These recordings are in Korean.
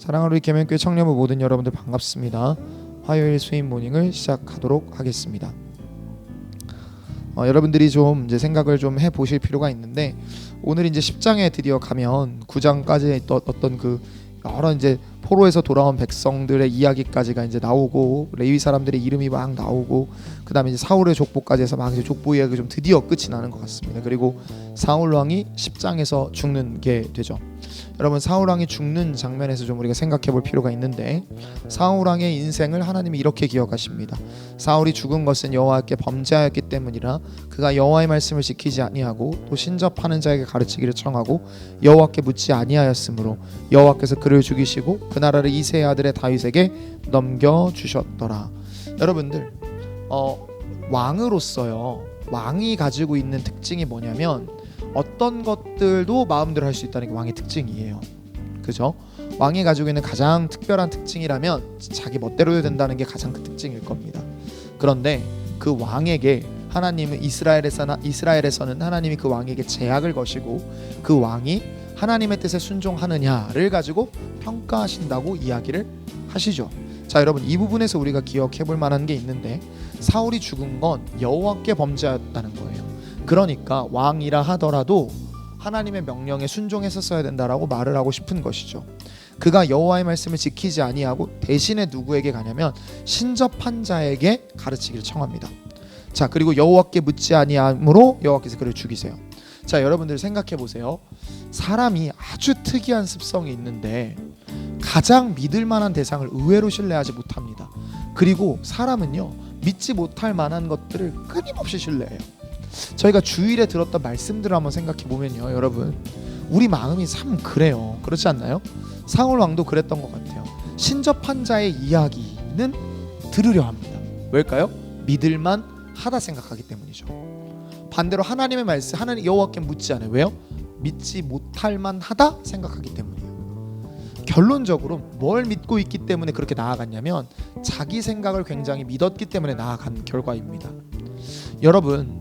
사랑하는 우리 계명교회 청년부 모든 여러분들 반갑습니다. 화요일 수임 모닝을 시작하도록 하겠습니다. 여러분들이 좀 이제 생각을 좀 해보실 필요가 있는데, 오늘 이제 10장에 드디어 가면 9장까지 어떤 그 여러 이제 포로에서 돌아온 백성들의 이야기까지가 이제 나오고, 레위 사람들의 이름이 막 나오고, 그 다음에 이제 사울의 족보까지 해서 막 이제 족보 이야기 좀 드디어 끝이 나는 것 같습니다. 그리고 사울 왕이 10장에서 죽는 게 되죠. 여러분, 사울 왕이 죽는 장면에서 좀 우리가 생각해 볼 필요가 있는데, 사울 왕의 인생을 하나님이 이렇게 기억하십니다. 사울이 죽은 것은 여호와께 범죄하였기 때문이라 그가 여호와의 말씀을 지키지 아니하고 또 신접하는 자에게 가르치기를 청하고 여호와께 묻지 아니하였으므로 여호와께서 그를 죽이시고 그 나라를 이새의 아들의 다윗에게 넘겨 주셨더라. 여러분들, 왕으로서요, 왕이 가지고 있는 특징이 뭐냐면 어떤 것들도 마음대로 할 수 있다는 게 왕의 특징이에요. 그죠? 왕이 가지고 있는 가장 특별한 특징이라면 자기 멋대로 된다는 게 가장 큰 특징일 겁니다. 그런데 그 왕에게 하나님은 이스라엘에서는 하나님이 그 왕에게 제약을 거시고 그 왕이 하나님의 뜻에 순종하느냐를 가지고 평가하신다고 이야기를 하시죠. 자, 여러분, 이 부분에서 우리가 기억해 볼 만한 게 있는데, 사울이 죽은 건 여호와께 범죄하였다는 거예요. 그러니까 왕이라 하더라도 하나님의 명령에 순종했었어야 된다라고 말을 하고 싶은 것이죠. 그가 여호와의 말씀을 지키지 아니하고 대신에 누구에게 가냐면 신접한 자에게 가르치기를 청합니다. 자, 그리고 여호와께 묻지 아니함으로 여호와께서 그를 죽이세요. 자, 여러분들 생각해 보세요. 사람이 아주 특이한 습성이 있는데 가장 믿을 만한 대상을 의외로 신뢰하지 못합니다. 그리고 사람은요, 믿지 못할 만한 것들을 끊임없이 신뢰해요. 저희가 주일에 들었던 말씀들을 한번 생각해 보면요, 여러분, 우리 마음이 참 그래요. 그렇지 않나요? 사울 왕도 그랬던 것 같아요. 신접한 자의 이야기는 들으려 합니다. 왜일까요? 믿을만 하다 생각하기 때문이죠. 반대로 하나님의 말씀, 하나님 여호와께 묻지 않아요. 왜요? 믿지 못할 만하다 생각하기 때문이에요. 결론적으로 뭘 믿고 있기 때문에 그렇게 나아갔냐면 자기 생각을 굉장히 믿었기 때문에 나아간 결과입니다. 여러분,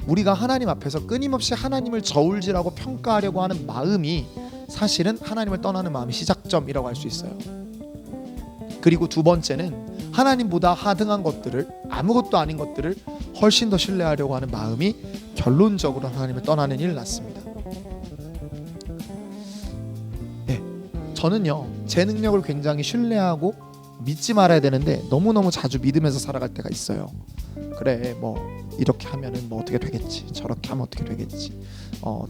우리가 하나님 앞에서 끊임없이 하나님을 저울질하고 평가하려고 하는 마음이 사실은 하나님을 떠나는 마음의 시작점이라고 할 수 있어요. 그리고 두 번째는 하나님보다 하등한 것들을, 아무것도 아닌 것들을 훨씬 더 신뢰하려고 하는 마음이 결론적으로 하나님을 떠나는 일을 낳습니다. 네, 저는요, 제 능력을 굉장히 신뢰하고 믿지 말아야 되는데 너무너무 자주 믿으면서 살아갈 때가 있어요. 그래, 뭐 이렇게 하면은 뭐 어떻게 되겠지, 저렇게 하면 어떻게 되겠지,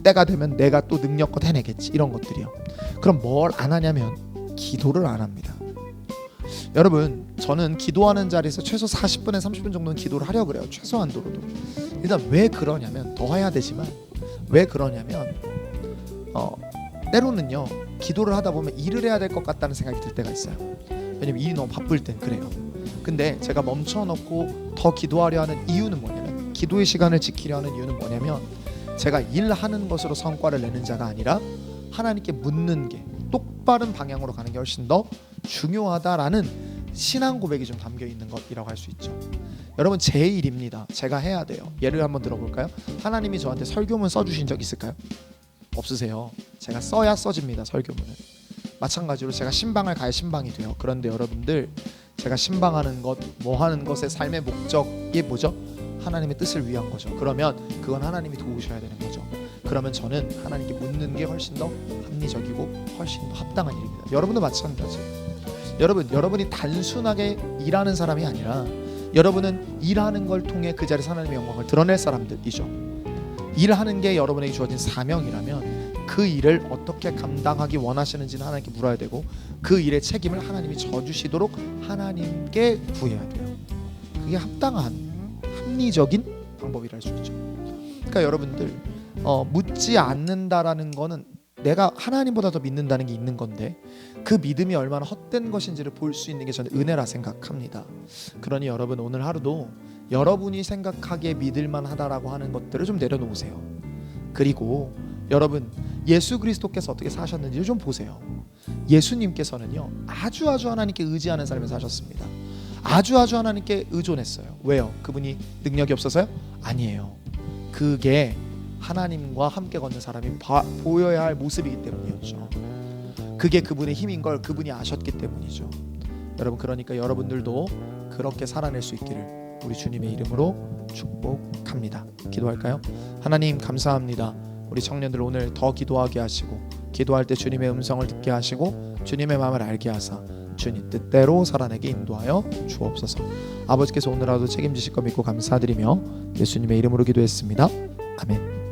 때가 되면 내가 또 능력껏 해내겠지, 이런 것들이요. 그럼 뭘 안 하냐면 기도를 안 합니다. 여러분, 저는 기도하는 자리에서 최소 40분에 30분 정도는 기도를 하려고 그래요. 최소한도로도. 일단 왜 그러냐면, 더 해야 되지만 왜 그러냐면 때로는요, 기도를 하다 보면 일을 해야 될 것 같다는 생각이 들 때가 있어요. 왜냐면 일이 너무 바쁠 땐 그래요. 근데 제가 멈춰놓고 더 기도하려 하는 이유는 뭐냐면, 기도의 시간을 지키려 하는 이유는 뭐냐면, 제가 일하는 것으로 성과를 내는 자가 아니라 하나님께 묻는 게, 똑바른 방향으로 가는 게 훨씬 더 중요하다라는 신앙 고백이 좀 담겨 있는 것이라고 할 수 있죠. 여러분, 제 일입니다. 제가 해야 돼요. 예를 한번 들어볼까요? 하나님이 저한테 설교문 써주신 적 있을까요? 없으세요. 제가 써야 써집니다. 설교문은. 마찬가지로 제가 신방을 가야 신방이 돼요. 그런데 여러분들, 제가 신방하는 것, 뭐 하는 것의 삶의 목적이 뭐죠? 하나님의 뜻을 위한 거죠. 그러면 그건 하나님이 도우셔야 되는 거죠. 그러면 저는 하나님께 묻는 게 훨씬 더 합리적이고 훨씬 더 합당한 일입니다. 여러분도 마찬가지예요. 여러분이 단순하게 일하는 사람이 아니라 여러분은 일하는 걸 통해 그 자리에서 하나님의 영광을 드러낼 사람들이죠. 일하는 게 여러분에게 주어진 사명이라면 그 일을 어떻게 감당하기 원하시는지는 하나님께 물어야 되고, 그 일의 책임을 하나님이 져주시도록 하나님께 구해야 돼요. 그게 합당한, 합리적인 방법이라 할 수 있죠. 그러니까 여러분들, 묻지 않는다라는 거는 내가 하나님보다 더 믿는다는 게 있는 건데, 그 믿음이 얼마나 헛된 것인지를 볼 수 있는 게 저는 은혜라 생각합니다. 그러니 여러분, 오늘 하루도 여러분이 생각하기에 믿을만 하다라고 하는 것들을 좀 내려놓으세요. 그리고 여러분, 예수 그리스도께서 어떻게 사셨는지를 좀 보세요. 예수님께서는요, 아주 하나님께 의지하는 삶을 사셨습니다. 아주 하나님께 의존했어요. 왜요? 그분이 능력이 없어서요? 아니에요. 그게 하나님과 함께 걷는 사람이 보여야 할 모습이기 때문이었죠. 그게 그분의 힘인 걸 그분이 아셨기 때문이죠. 여러분, 그러니까 여러분들도 그렇게 살아낼 수 있기를 우리 주님의 이름으로 축복합니다. 기도할까요? 하나님 감사합니다. 우리 청년들 오늘 더 기도하게 하시고, 기도할 때 주님의 음성을 듣게 하시고 주님의 마음을 알게 하사 주님 뜻대로 살아내게 인도하여 주옵소서. 아버지께서 오늘 하루도 책임지실 거 믿고 감사드리며 예수님의 이름으로 기도했습니다. 아멘.